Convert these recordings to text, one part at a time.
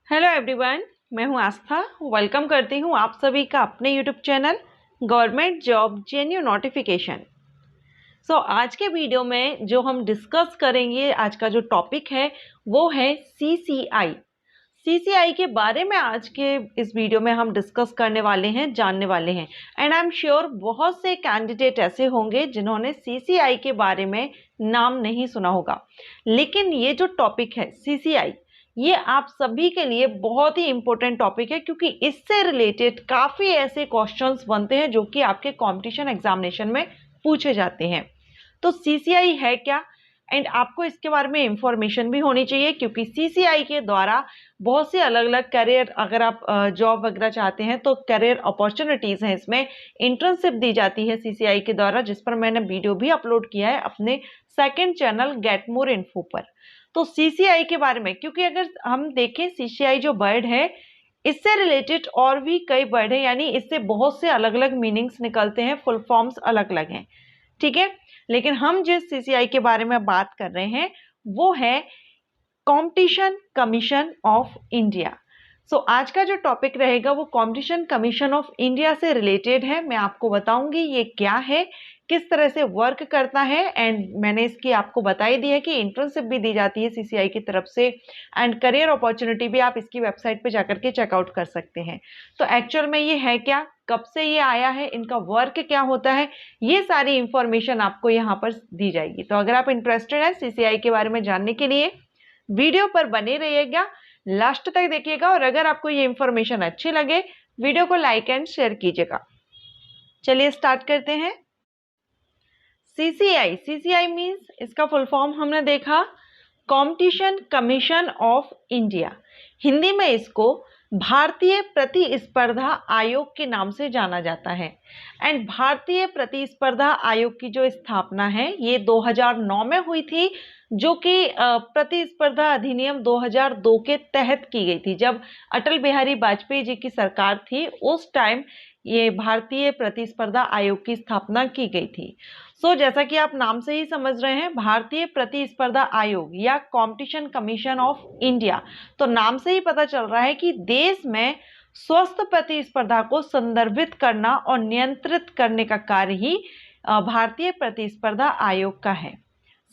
Hello everyone, मैं हूं आस्था। Welcome करती हूं आप सभी का अपने YouTube channel government job जेन्यू notification. आज के वीडियो में जो हम डिस्कस करेंगे, आज का जो टॉपिक है वो है सीसीआई। सीसीआई के बारे में आज के इस वीडियो में हम डिस्कस करने वाले हैं, जानने वाले हैं। एंड आई एम श्योर बहुत से कैंडिडेट ऐसे होंगे जिन्होंने सीसीआई के बारे में नाम नहीं सुना होगा, लेकिन ये जो टॉपिक है सीसीआई, ये आप सभी के लिए बहुत ही इंपॉर्टेंट टॉपिक है, क्योंकि इससे रिलेटेड काफ़ी ऐसे क्वेश्चंस बनते हैं जो कि आपके कंपटीशन एग्जामिनेशन में पूछे जाते हैं। तो सीसीआई है क्या, एंड आपको इसके बारे में इंफॉर्मेशन भी होनी चाहिए, क्योंकि सीसीआई के द्वारा बहुत से अलग अलग करियर, अगर आप जॉब वगैरह चाहते हैं तो करियर अपॉर्चुनिटीज़ हैं। इसमें इंटर्नशिप दी जाती है सीसीआई के द्वारा, जिस पर मैंने वीडियो भी अपलोड किया है अपने second channel get more info पर। तो सीसीआई के बारे में, क्योंकि अगर हम देखें सीसीआई जो वर्ड है, इससे रिलेटेड और भी कई वर्ड है, यानी इससे बहुत से अलग अलग मीनिंग्स निकलते हैं, फुल फॉर्म्स अलग अलग हैं, ठीक है। लेकिन हम जिस सीसीआई के बारे में बात कर रहे हैं वो है कंपटीशन कमीशन ऑफ इंडिया। आज का जो टॉपिक रहेगा वो कंपटीशन कमीशन ऑफ इंडिया से रिलेटेड है। मैं आपको बताऊंगी ये क्या है, किस तरह से वर्क करता है, एंड मैंने इसकी आपको बताई दी है कि इंटर्नशिप भी दी जाती है सीसीआई की तरफ से, एंड करियर अपॉर्चुनिटी भी आप इसकी वेबसाइट पे जाकर के चेकआउट कर सकते हैं। तो एक्चुअल में ये है क्या, कब से ये आया है, इनका वर्क क्या होता है, ये सारी इंफॉर्मेशन आपको यहाँ पर दी जाएगी। तो अगर आप इंटरेस्टेड हैं सीसीआई के बारे में जानने के लिए, वीडियो पर बने रहिएगा, लास्ट तक देखिएगा, और अगर आपको ये इंफॉर्मेशन अच्छी लगे वीडियो को लाइक एंड शेयर कीजिएगा। चलिए स्टार्ट करते हैं। सीसीआई, सीसीआई मीन्स, इसका फुल फॉर्म हमने देखा competition commission of India. Hindi में इसको भारतीय प्रतिस्पर्धा आयोग के नाम से जाना जाता है। एंड भारतीय प्रतिस्पर्धा आयोग की जो स्थापना है ये 2009 में हुई थी, जो कि प्रतिस्पर्धा अधिनियम 2002 के तहत की गई थी। जब अटल बिहारी वाजपेयी जी की सरकार थी उस टाइम ये भारतीय प्रतिस्पर्धा आयोग की स्थापना की गई थी। जैसा कि आप नाम से ही समझ रहे हैं, भारतीय प्रतिस्पर्धा आयोग या कंपटीशन कमीशन ऑफ इंडिया, तो नाम से ही पता चल रहा है कि देश में स्वस्थ प्रतिस्पर्धा को संदर्भित करना और नियंत्रित करने का कार्य ही भारतीय प्रतिस्पर्धा आयोग का है।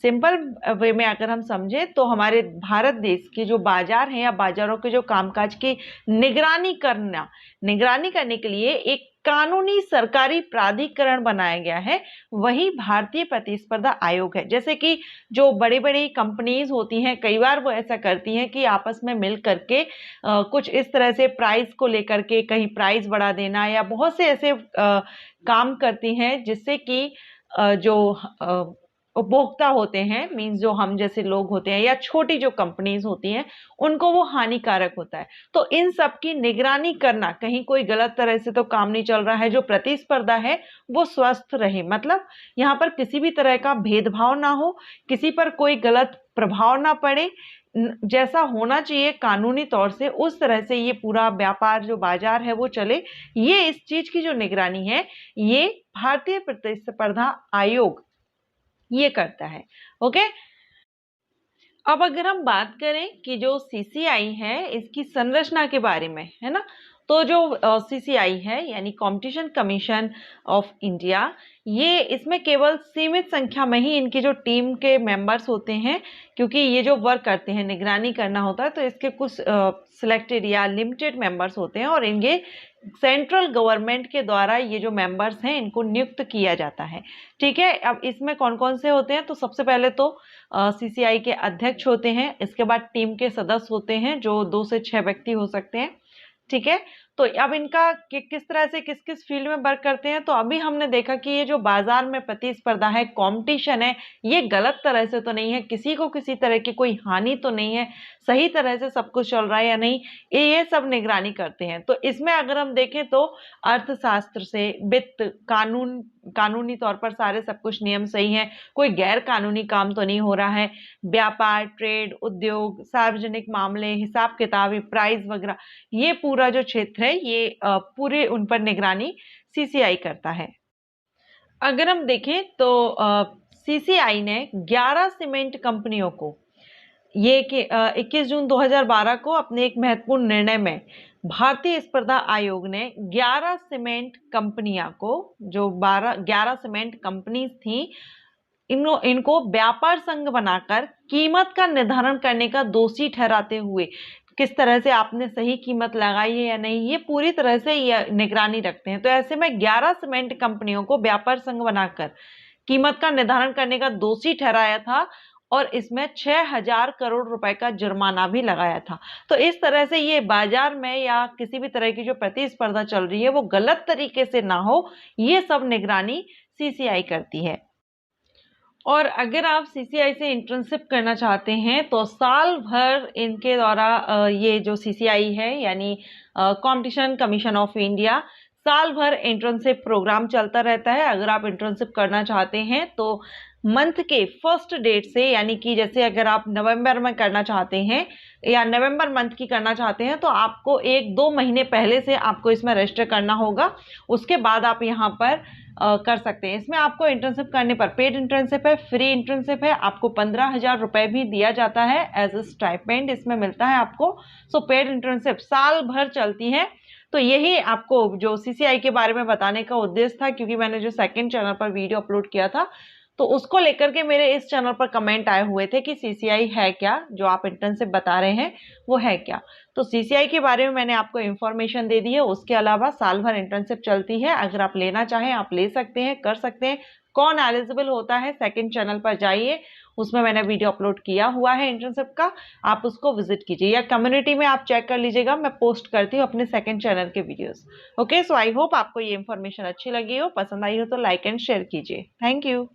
सिंपल वे में अगर हम समझें तो हमारे भारत देश के जो बाजार हैं या बाजारों के जो कामकाज की निगरानी करने के लिए एक कानूनी सरकारी प्राधिकरण बनाया गया है, वही भारतीय प्रतिस्पर्धा आयोग है। जैसे कि जो बड़ी बड़ी कंपनीज होती हैं, कई बार वो ऐसा करती हैं कि आपस में मिल करके कुछ इस तरह से प्राइस को लेकर के कहीं प्राइस बढ़ा देना, या बहुत से ऐसे काम करती हैं जिससे कि जो उपभोक्ता होते हैं, मीन्स जो हम जैसे लोग होते हैं या छोटी जो कंपनीज होती हैं, उनको वो हानिकारक होता है। तो इन सब की निगरानी करना, कहीं कोई गलत तरह से तो काम नहीं चल रहा है, जो प्रतिस्पर्धा है वो स्वस्थ रहे, मतलब यहाँ पर किसी भी तरह का भेदभाव ना हो, किसी पर कोई गलत प्रभाव ना पड़े, जैसा होना चाहिए कानूनी तौर से उस तरह से ये पूरा व्यापार जो बाजार है वो चले। ये इस चीज की जो निगरानी है ये भारतीय प्रतिस्पर्धा आयोग ये करता है। ओके, अब अगर हम बात करें कि जो सीसीआई है इसकी संरचना के बारे में, है ना, तो जो सीसीआई है यानी कंपटीशन कमीशन ऑफ इंडिया, ये इसमें केवल सीमित संख्या में ही इनकी जो टीम के मेंबर्स होते हैं, क्योंकि ये जो वर्क करते हैं, निगरानी करना होता है, तो इसके कुछ सिलेक्टेड या लिमिटेड मेंबर्स होते हैं, और इनके सेंट्रल गवर्नमेंट के द्वारा ये जो मेंबर्स हैं इनको नियुक्त किया जाता है। ठीक है, अब इसमें कौन कौन से होते हैं, तो सबसे पहले तो सीसीआई के अध्यक्ष होते हैं, इसके बाद टीम के सदस्य होते हैं जो 2 से 6 व्यक्ति हो सकते हैं। ठीक है, तो अब इनका किस तरह से किस किस फील्ड में वर्क करते हैं, तो अभी हमने देखा कि ये जो बाजार में प्रतिस्पर्धा है, कंपटीशन है, ये गलत तरह से तो नहीं है, किसी को किसी तरह की कोई हानि तो नहीं है, सही तरह से सब कुछ चल रहा है या नहीं, ये सब निगरानी करते हैं। तो इसमें अगर हम देखें तो अर्थशास्त्र से वित्त, कानूनी तौर पर सारे सब कुछ नियम सही हैं, कोई गैर कानूनी काम तो नहीं हो रहा है, व्यापार, ट्रेड, उद्योग, सार्वजनिक मामले, हिसाब किताब, प्राइस वगैरह, ये पूरा जो क्षेत्र है ये पूरे उन पर निगरानी सीसीआई करता है। अगर हम देखें तो सीसीआई ने 11 सीमेंट कंपनियों को ये कि 21 जून 2012 को अपने एक महत्वपूर्ण निर्णय में भारतीय स्पर्धा आयोग ने 11 सीमेंट कंपनियां को, जो 11 सीमेंट कंपनीज थी, इनको व्यापार संघ बनाकर कीमत का निर्धारण करने का दोषी ठहराते हुए, किस तरह से आपने सही कीमत लगाई है या नहीं, ये पूरी तरह से ये निगरानी रखते हैं। तो ऐसे में 11 सीमेंट कंपनियों को व्यापार संघ बनाकर कीमत का निर्धारण करने का दोषी ठहराया था और इसमें 6,000 करोड़ रुपए का जुर्माना भी लगाया था। तो इस तरह से ये बाजार में या किसी भी तरह की जो प्रतिस्पर्धा चल रही है वो गलत तरीके से ना हो, ये सब निगरानी सीसीआई करती है। और अगर आप सीसीआई से इंटर्नशिप करना चाहते हैं तो साल भर इनके द्वारा ये जो सीसीआई है यानी कंपटीशन कमीशन ऑफ इंडिया, साल भर इंटर्नशिप प्रोग्राम चलता रहता है। अगर आप इंटर्नशिप करना चाहते हैं तो मंथ के फर्स्ट डेट से, यानी कि जैसे अगर आप नवंबर में करना चाहते हैं या नवंबर मंथ की करना चाहते हैं तो आपको 1-2 महीने पहले से आपको इसमें रजिस्टर करना होगा। उसके बाद आप यहाँ पर कर सकते हैं। इसमें आपको इंटर्नशिप करने पर, पेड इंटर्नशिप है, फ्री इंटर्नशिप है, आपको 15,000 रुपए भी दिया जाता है एज ए स्टाइपेंड, इसमें मिलता है आपको। सो पेड इंटर्नशिप साल भर चलती है। तो यही आपको जो सीसीआई के बारे में बताने का उद्देश्य था, क्योंकि मैंने जो सेकंड चैनल पर वीडियो अपलोड किया था तो उसको लेकर के मेरे इस चैनल पर कमेंट आए हुए थे कि सीसीआई है क्या, जो आप इंटर्नशिप बता रहे हैं वो है क्या। तो सीसीआई के बारे में मैंने आपको इन्फॉर्मेशन दे दी है। उसके अलावा साल भर इंटर्नशिप चलती है, अगर आप लेना चाहें आप ले सकते हैं, कर सकते हैं। कौन एलिजिबल होता है, सेकंड चैनल पर जाइए, उसमें मैंने वीडियो अपलोड किया हुआ है इंटर्नशिप का, आप उसको विजिट कीजिए, या कम्युनिटी में आप चेक कर लीजिएगा, मैं पोस्ट करती हूँ अपने सेकंड चैनल के videos. Okay, so I hope आपको ये इन्फॉर्मेशन अच्छी लगी हो, पसंद आई हो तो लाइक एंड शेयर कीजिए। Thank you.